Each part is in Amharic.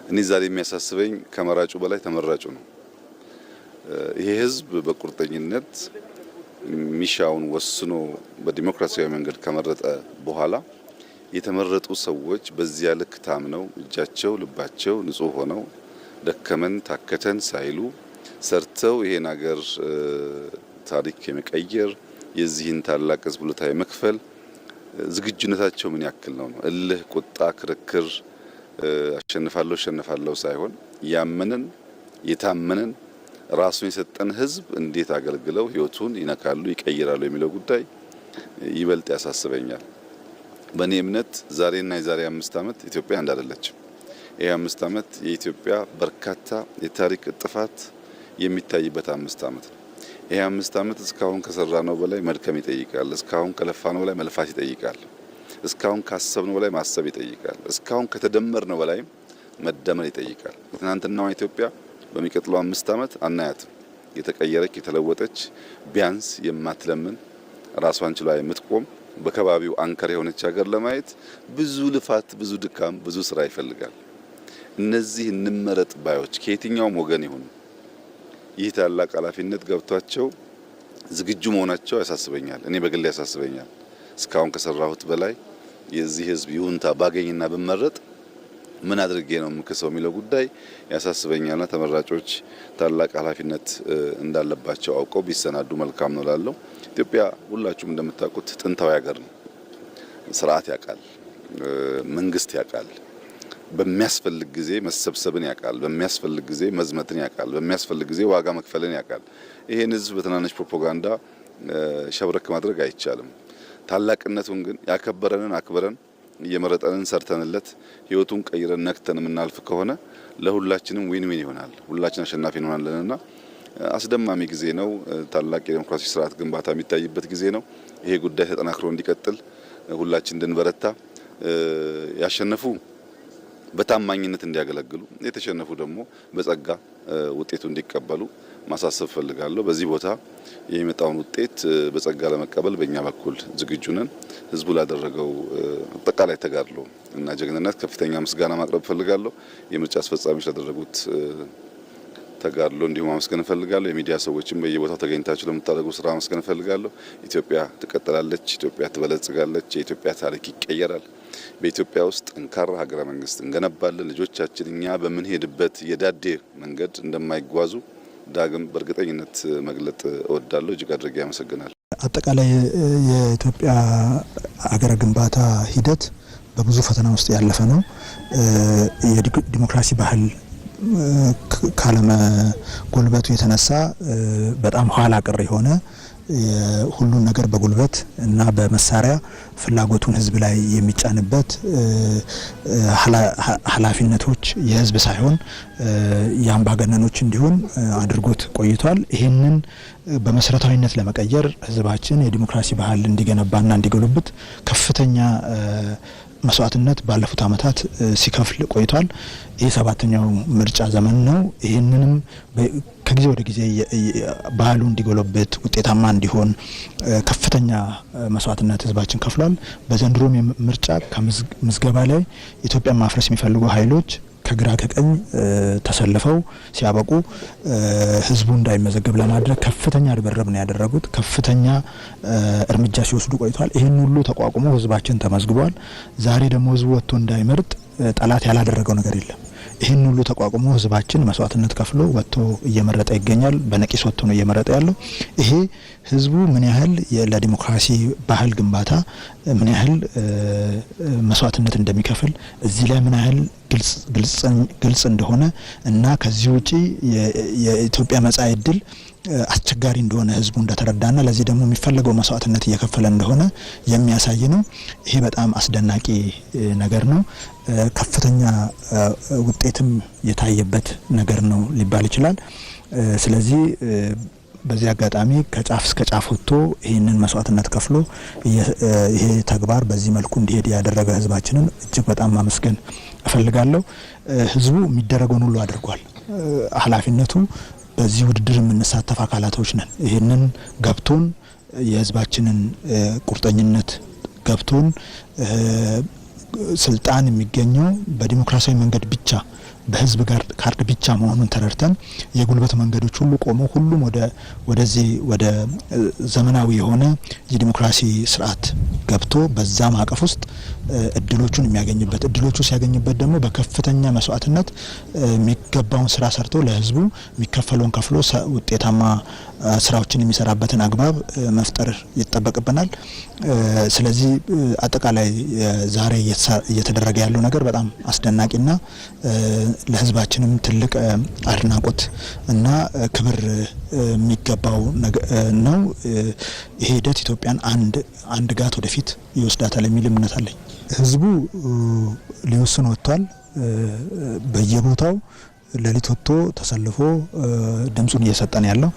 እኔ ዛሬ የሚያሳስበኝ ከመራጩ በላይ ተመራጩ ነው። ይሄ ህዝብ በቁርጠኝነት ሚሻውን ወስኖ በዲሞክራሲያዊ መንገድ ከመረጠ በኋላ የተመረጡ ሰዎች በዚያ ልክ ታምነው እጃቸው ልባቸው ንጹህ ሆነው ደከመን ታከተን ሳይሉ ሰርተው ይሄን ሀገር ታሪክ የመቀየር የዚህን ታላቅ ህዝብ ውለታ የመክፈል ዝግጁነታቸው ምን ያክል ነው? እልህ፣ ቁጣ፣ ክርክር አሸንፋለሁ ሳይሆን ያመንን የታመንን ራሱን የሰጠን ህዝብ እንዴት አገልግለው ህይወቱን ይነካሉ ይቀይራሉ የሚለው ጉዳይ ይበልጥ ያሳስበኛል። በእኔ እምነት ዛሬና የዛሬ 5 ዓመት ኢትዮጵያ አንድ አይደለችም። ይሄ 5 ዓመት የኢትዮጵያ በርካታ የታሪክ ጥፋት የሚታይበት 5 ዓመት ነው። ይሄ 5 ዓመት እስካሁን ከሰራነው በላይ መድከም ይጠይቃል። እስካሁን ከለፋነው በላይ መልፋት ይጠይቃል። እስካሁን ካሰብነው በላይ ማሰብ ይጠይቃል። እስካሁን ከተደመርነው በላይ መደመር ይጠይቃል። ትናንትናዋ ኢትዮጵያ በሚቀጥለው 5 ዓመት አናያትም። የተቀየረች የተለወጠች ቢያንስ የማትለምን ራሷን ችላ የምትቆም በከባቢው አንከር የሆነች ሀገር ለማየት ብዙ ልፋት፣ ብዙ ድካም፣ ብዙ ስራ ይፈልጋል። እነዚህ እንመረጥ ባዮች ከየትኛውም ወገን ይሁኑ ይህ ታላቅ ኃላፊነት ገብቷቸው ዝግጁ መሆናቸው ያሳስበኛል። እኔ በግል ያሳስበኛል። እስካሁን ከሰራሁት በላይ የዚህ ህዝብ ይሁንታ ባገኝና ብመረጥ ምን አድርጌ ነው የምከሰው የሚለው ጉዳይ ያሳስበኛልና ተመራጮች ታላቅ ኃላፊነት እንዳለባቸው አውቀው ቢሰናዱ መልካም ነው ላለው። ኢትዮጵያ ሁላችሁም እንደምታውቁት ጥንታዊ ሀገር ነው። ስርዓት ያውቃል፣ መንግስት ያውቃል፣ በሚያስፈልግ ጊዜ መሰብሰብን ያውቃል፣ በሚያስፈልግ ጊዜ መዝመትን ያውቃል፣ በሚያስፈልግ ጊዜ ዋጋ መክፈልን ያውቃል። ይሄን ህዝብ በትናንሽ ፕሮፓጋንዳ ሸብረክ ማድረግ አይቻልም። ታላቅነቱን ግን ያከበረንን አክብረን እየመረጠንን ሰርተንለት ህይወቱን ቀይረን ነክተን የምናልፍ ከሆነ ለሁላችንም ዊን ዊን ይሆናል። ሁላችን አሸናፊ እንሆናለንና አስደማሚ ጊዜ ነው። ታላቅ የዲሞክራሲ ስርዓት ግንባታ የሚታይበት ጊዜ ነው። ይሄ ጉዳይ ተጠናክሮ እንዲቀጥል ሁላችን እንድንበረታ፣ ያሸነፉ በታማኝነት እንዲያገለግሉ፣ የተሸነፉ ደግሞ በጸጋ ውጤቱ እንዲቀበሉ ማሳሰብ ፈልጋለሁ። በዚህ ቦታ የሚመጣውን ውጤት በጸጋ ለመቀበል በእኛ በኩል ዝግጁ ነን። ህዝቡ ላደረገው አጠቃላይ ተጋድሎ እና ጀግንነት ከፍተኛ ምስጋና ማቅረብ ፈልጋለሁ። የምርጫ አስፈጻሚዎች ላደረጉት ተጋድሎ እንዲሁም ማመስገን ፈልጋለሁ። የሚዲያ ሰዎችም በየቦታው ተገኝታችሁ ለምታደርጉ ስራ ማመስገን ፈልጋለሁ። ኢትዮጵያ ትቀጥላለች፣ ኢትዮጵያ ትበለጽጋለች፣ የኢትዮጵያ ታሪክ ይቀየራል። በኢትዮጵያ ውስጥ ጠንካራ ሀገረ መንግስት እንገነባለን። ልጆቻችን እኛ በምንሄድበት የዳዴ መንገድ እንደማይጓዙ ዳግም በእርግጠኝነት መግለጥ እወዳለሁ። እጅግ አድርጌ ያመሰግናል። አጠቃላይ የኢትዮጵያ ሀገረ ግንባታ ሂደት በብዙ ፈተና ውስጥ ያለፈ ነው። የዲሞክራሲ ባህል ካለመ ጎልበቱ የተነሳ በጣም ኋላ ቀር የሆነ ሁሉን ነገር በጉልበት እና በመሳሪያ ፍላጎቱን ህዝብ ላይ የሚጫንበት ኃላፊነቶች የህዝብ ሳይሆን የአምባገነኖች እንዲሆን አድርጎት ቆይቷል። ይህንን በመሰረታዊነት ለመቀየር ህዝባችን የዲሞክራሲ ባህል እንዲገነባና እንዲጎለብት ከፍተኛ መስዋዕትነት ባለፉት አመታት ሲከፍል ቆይቷል። ይህ 7ኛው ምርጫ ዘመን ነው። ይህንንም ከጊዜ ወደ ጊዜ ባህሉ እንዲጎለብት ውጤታማ እንዲሆን ከፍተኛ መስዋዕትነት ህዝባችን ከፍሏል። በዘንድሮም ምርጫ ከምዝገባ ላይ ኢትዮጵያን ማፍረስ የሚፈልጉ ኃይሎች ከግራ ከቀኝ ተሰልፈው ሲያበቁ ህዝቡ እንዳይመዘገብ ለማድረግ ከፍተኛ ርብርብ ነው ያደረጉት። ከፍተኛ እርምጃ ሲወስዱ ቆይቷል። ይህን ሁሉ ተቋቁሞ ህዝባችን ተመዝግቧል። ዛሬ ደግሞ ህዝቡ ወጥቶ እንዳይመርጥ ጠላት ያላደረገው ነገር የለም። ይህን ሁሉ ተቋቁሞ ህዝባችን መስዋዕትነት ከፍሎ ወጥቶ እየመረጠ ይገኛል። በነቂስ ወጥቶ ነው እየመረጠ ያለው። ይሄ ህዝቡ ምን ያህል ለዲሞክራሲ ባህል ግንባታ ምን ያህል መስዋዕትነት እንደሚከፍል እዚህ ላይ ምን ያህል ግልጽ እንደሆነ እና ከዚህ ውጪ የኢትዮጵያ መጻኢ ዕድል አስቸጋሪ እንደሆነ ህዝቡ እንደተረዳና ለዚህ ደግሞ የሚፈልገው መስዋዕትነት እየከፈለ እንደሆነ የሚያሳይ ነው። ይሄ በጣም አስደናቂ ነገር ነው። ከፍተኛ ውጤትም የታየበት ነገር ነው ሊባል ይችላል። ስለዚህ በዚህ አጋጣሚ ከጫፍ እስከ ጫፍ ወጥቶ ይህንን መስዋዕትነት ከፍሎ ይሄ ተግባር በዚህ መልኩ እንዲሄድ ያደረገ ህዝባችንን እጅግ በጣም ማመስገን እፈልጋለሁ። ህዝቡ የሚደረገውን ሁሉ አድርጓል። ኃላፊነቱ በዚህ ውድድር የምንሳተፍ አካላቶች ነን። ይህንን ገብቶን የህዝባችንን ቁርጠኝነት ገብቶን ስልጣን የሚገኘው በዲሞክራሲያዊ መንገድ ብቻ በህዝብ ካርድ ብቻ መሆኑን ተረድተን የጉልበት መንገዶች ሁሉ ቆሞ ሁሉም ወደዚህ ወደ ዘመናዊ የሆነ የዲሞክራሲ ስርዓት ገብቶ በዛ ማዕቀፍ ውስጥ እድሎቹን የሚያገኝበት እድሎቹ ሲያገኝበት ደግሞ በከፍተኛ መስዋዕትነት የሚገባውን ስራ ሰርቶ ለህዝቡ የሚከፈለውን ከፍሎ ውጤታማ ስራዎችን የሚሰራበትን አግባብ መፍጠር ይጠበቅብናል። ስለዚህ አጠቃላይ ዛሬ እየተደረገ ያለው ነገር በጣም አስደናቂና ለህዝባችንም ትልቅ አድናቆት እና ክብር የሚገባው ነው። ይሄ ሂደት ኢትዮጵያን አንድ ጋት ወደፊት ይወስዳታል የሚል እምነት አለኝ። ህዝቡ ሊወስን ወጥቷል። በየቦታው ሌሊት ወጥቶ ተሰልፎ ድምጹን እየሰጠን ያለው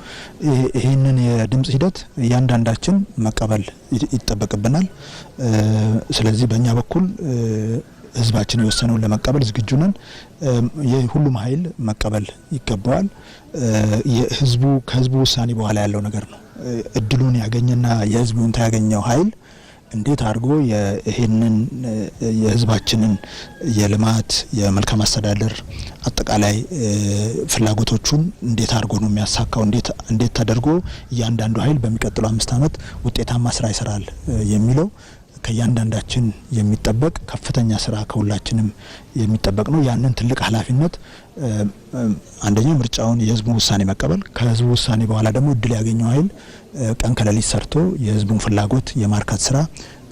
ይሄንን የድምጽ ሂደት እያንዳንዳችን መቀበል ይጠበቅብናል። ስለዚህ በእኛ በኩል ህዝባችን የወሰነውን ለመቀበል ዝግጁ ነን። የሁሉም ኃይል መቀበል ይገባዋል። ከህዝቡ ውሳኔ በኋላ ያለው ነገር ነው። እድሉን ያገኘና የህዝቡን ያገኘው ኃይል እንዴት አድርጎ ይሄንን የህዝባችንን የልማት የመልካም አስተዳደር አጠቃላይ ፍላጎቶቹን እንዴት አድርጎ ነው የሚያሳካው፣ እንዴት ተደርጎ እያንዳንዱ ኃይል በሚቀጥለው 5 ዓመት ውጤታማ ስራ ይሰራል የሚለው ከእያንዳንዳችን የሚጠበቅ ከፍተኛ ስራ ከሁላችንም የሚጠበቅ ነው። ያንን ትልቅ ኃላፊነት አንደኛው ምርጫውን የህዝቡን ውሳኔ መቀበል፣ ከህዝቡ ውሳኔ በኋላ ደግሞ እድል ያገኘው ኃይል ቀን ከሌሊት ሰርቶ የህዝቡን ፍላጎት የማርካት ስራ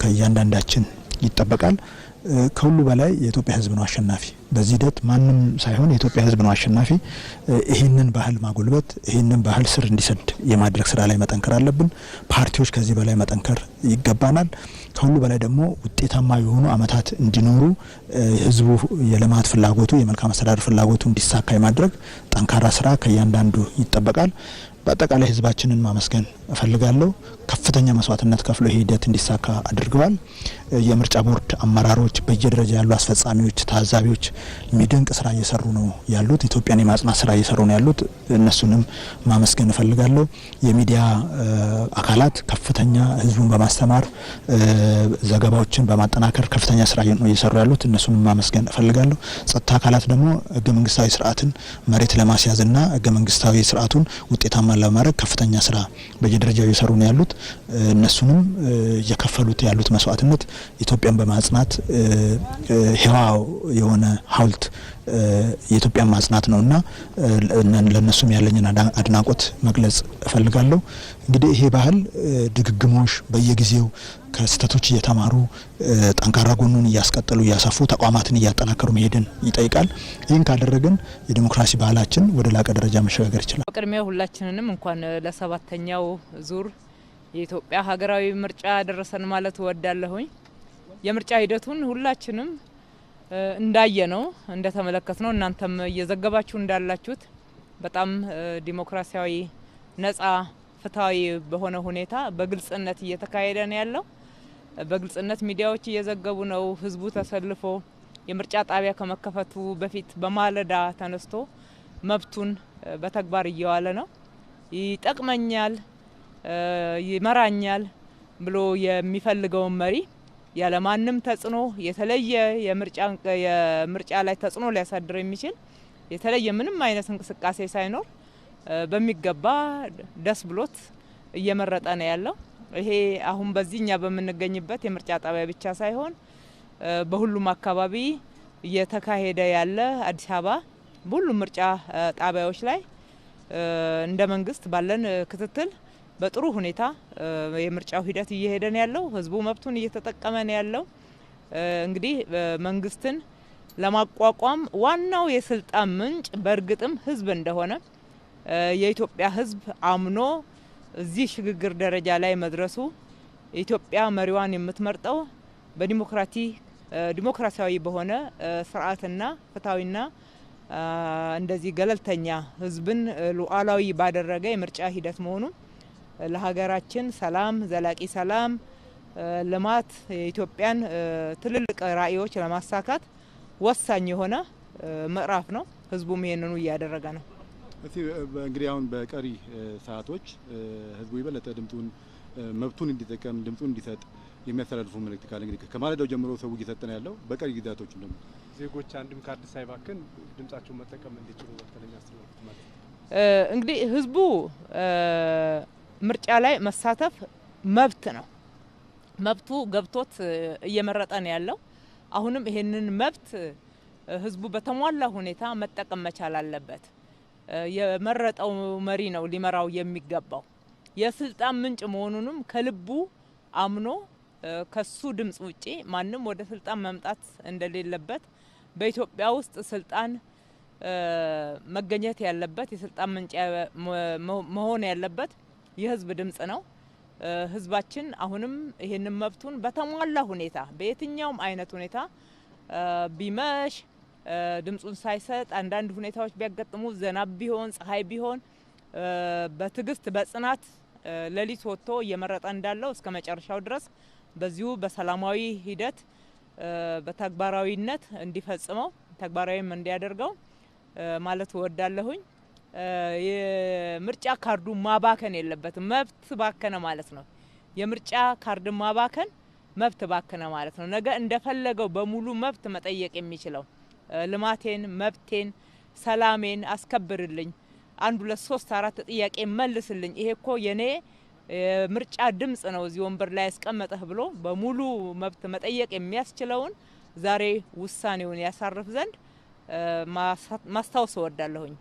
ከእያንዳንዳችን ይጠበቃል። ከሁሉ በላይ የኢትዮጵያ ህዝብ ነው አሸናፊ። በዚህ ሂደት ማንም ሳይሆን የኢትዮጵያ ህዝብ ነው አሸናፊ። ይህንን ባህል ማጎልበት፣ ይህንን ባህል ስር እንዲሰድ የማድረግ ስራ ላይ መጠንከር አለብን። ፓርቲዎች ከዚህ በላይ መጠንከር ይገባናል። ከሁሉ በላይ ደግሞ ውጤታማ የሆኑ አመታት እንዲኖሩ ህዝቡ የልማት ፍላጎቱ የመልካም አስተዳደር ፍላጎቱ እንዲሳካ የማድረግ ጠንካራ ስራ ከእያንዳንዱ ይጠበቃል። በአጠቃላይ ህዝባችንን ማመስገን እፈልጋለሁ። ከፍተኛ መስዋዕትነት ከፍሎ ይሄ ሂደት እንዲሳካ አድርገዋል። የምርጫ ቦርድ አመራሮች፣ በየደረጃ ያሉ አስፈጻሚዎች፣ ታዛቢዎች የሚደንቅ ስራ እየሰሩ ነው ያሉት። ኢትዮጵያን የማጽናት ስራ እየሰሩ ነው ያሉት። እነሱንም ማመስገን እፈልጋለሁ። የሚዲያ አካላት ከፍተኛ ህዝቡን በማስተማር ዘገባዎችን በማጠናከር ከፍተኛ ስራ ነው እየሰሩ ያሉት። እነሱንም ማመስገን እፈልጋለሁ። ጸጥታ አካላት ደግሞ ህገ መንግስታዊ ስርዓትን መሬት ለማስያዝና ህገ መንግስታዊ ስርዓቱን ውጤታማ ለማድረግ ከፍተኛ ስራ በየደረጃው እየሰሩ ነው ያሉት። እነሱንም እየከፈሉት ያሉት መስዋዕትነት ኢትዮጵያን በማጽናት ህያው የሆነ ሐውልት የኢትዮጵያን ማጽናት ነውና ለነሱም ያለኝን አድናቆት መግለጽ እፈልጋለሁ። እንግዲህ ይሄ ባህል ድግግሞሽ በየጊዜው ከስተቶች እየተማሩ ጠንካራ ጎኑን እያስቀጠሉ እያሰፉ ተቋማትን እያጠናከሩ መሄድን ይጠይቃል። ይህን ካደረግን የዲሞክራሲ ባህላችን ወደ ላቀ ደረጃ መሸጋገር ይችላል። በቅድሚያ ሁላችንንም እንኳን ለ7ኛው ዙር የኢትዮጵያ ሀገራዊ ምርጫ ደረሰን ማለት እወዳለሁኝ። የምርጫ ሂደቱን ሁላችንም እንዳየነው እንደተመለከትነው እናንተም እየዘገባችሁ እንዳላችሁት በጣም ዲሞክራሲያዊ፣ ነጻ፣ ፍትሃዊ በሆነ ሁኔታ በግልጽነት እየተካሄደ ነው ያለው። በግልጽነት ሚዲያዎች እየዘገቡ ነው። ህዝቡ ተሰልፎ የምርጫ ጣቢያ ከመከፈቱ በፊት በማለዳ ተነስቶ መብቱን በተግባር እየዋለ ነው። ይጠቅመኛል፣ ይመራኛል ብሎ የሚፈልገውን መሪ ያለማንም ተጽዕኖ የተለየ የምርጫ ላይ ተጽዕኖ ሊያሳድር የሚችል የተለየ ምንም አይነት እንቅስቃሴ ሳይኖር በሚገባ ደስ ብሎት እየመረጠ ነው ያለው። ይሄ አሁን በዚህኛ በምንገኝበት የምርጫ ጣቢያ ብቻ ሳይሆን በሁሉም አካባቢ እየተካሄደ ያለ አዲስ አበባ በሁሉም ምርጫ ጣቢያዎች ላይ እንደ መንግስት ባለን ክትትል በጥሩ ሁኔታ የምርጫው ሂደት እየሄደ ነው ያለው። ህዝቡ መብቱን እየተጠቀመ ነው ያለው። እንግዲህ መንግስትን ለማቋቋም ዋናው የስልጣን ምንጭ በእርግጥም ህዝብ እንደሆነ የኢትዮጵያ ህዝብ አምኖ እዚህ ሽግግር ደረጃ ላይ መድረሱ ኢትዮጵያ መሪዋን የምትመርጠው ዲሞክራሲያዊ በሆነ ስርዓትና ፍትሃዊና እንደዚህ ገለልተኛ ህዝብን ሉዓላዊ ባደረገ የምርጫ ሂደት መሆኑ ለሀገራችን ሰላም፣ ዘላቂ ሰላም፣ ልማት፣ የኢትዮጵያን ትልልቅ ራዕዮች ለማሳካት ወሳኝ የሆነ ምዕራፍ ነው። ህዝቡም ይሄንኑ እያደረገ ነው። እንግዲህ አሁን በቀሪ ሰዓቶች ህዝቡ ይበለጠ መብቱን እንዲጠቀም ድምጹን እንዲሰጥ የሚያስተላልፉ መልእክት ካለ እንግዲህ ከማለዳው ጀምሮ ሰው እየሰጠ ነው ያለው። በቀሪ ጊዜያቶች ደግሞ ዜጎች አንድም ካርድ ሳይባክን ድምጻቸውን መጠቀም እንዲችሉ በተለይ ያስተላልፉት ማለት ነው? እንግዲህ ህዝቡ ምርጫ ላይ መሳተፍ መብት ነው። መብቱ ገብቶት እየመረጠ ነው ያለው። አሁንም ይሄንን መብት ህዝቡ በተሟላ ሁኔታ መጠቀም መቻል አለበት። የመረጠው መሪ ነው ሊመራው የሚገባው። የስልጣን ምንጭ መሆኑንም ከልቡ አምኖ ከሱ ድምጽ ውጪ ማንም ወደ ስልጣን መምጣት እንደሌለበት፣ በኢትዮጵያ ውስጥ ስልጣን መገኘት ያለበት የስልጣን ምንጭ መሆን ያለበት የህዝብ ድምጽ ነው። ህዝባችን አሁንም ይሄንን መብቱን በተሟላ ሁኔታ በየትኛውም አይነት ሁኔታ ቢመሽ ድምጹን ሳይሰጥ አንዳንድ ሁኔታዎች ቢያጋጥሙ ዝናብ ቢሆን ፀሐይ ቢሆን በትግስት በጽናት ሌሊት ወጥቶ እየመረጠ እንዳለው እስከ መጨረሻው ድረስ በዚሁ በሰላማዊ ሂደት በተግባራዊነት እንዲፈጽመው ተግባራዊም እንዲያደርገው ማለት ወዳለሁኝ። የምርጫ ካርዱ ማባከን የለበትም። መብት ባከነ ማለት ነው። የምርጫ ካርድ ማባከን መብት ባከነ ማለት ነው። ነገ እንደፈለገው በሙሉ መብት መጠየቅ የሚችለው ልማቴን፣ መብቴን፣ ሰላሜን አስከብርልኝ፣ 1 2 3 4 ጥያቄ መልስልኝ፣ ይሄ እኮ የኔ ምርጫ ድምጽ ነው እዚህ ወንበር ላይ ያስቀመጠህ ብሎ በሙሉ መብት መጠየቅ የሚያስችለውን ዛሬ ውሳኔውን ያሳርፍ ዘንድ ማስታወስ እወዳለሁኝ።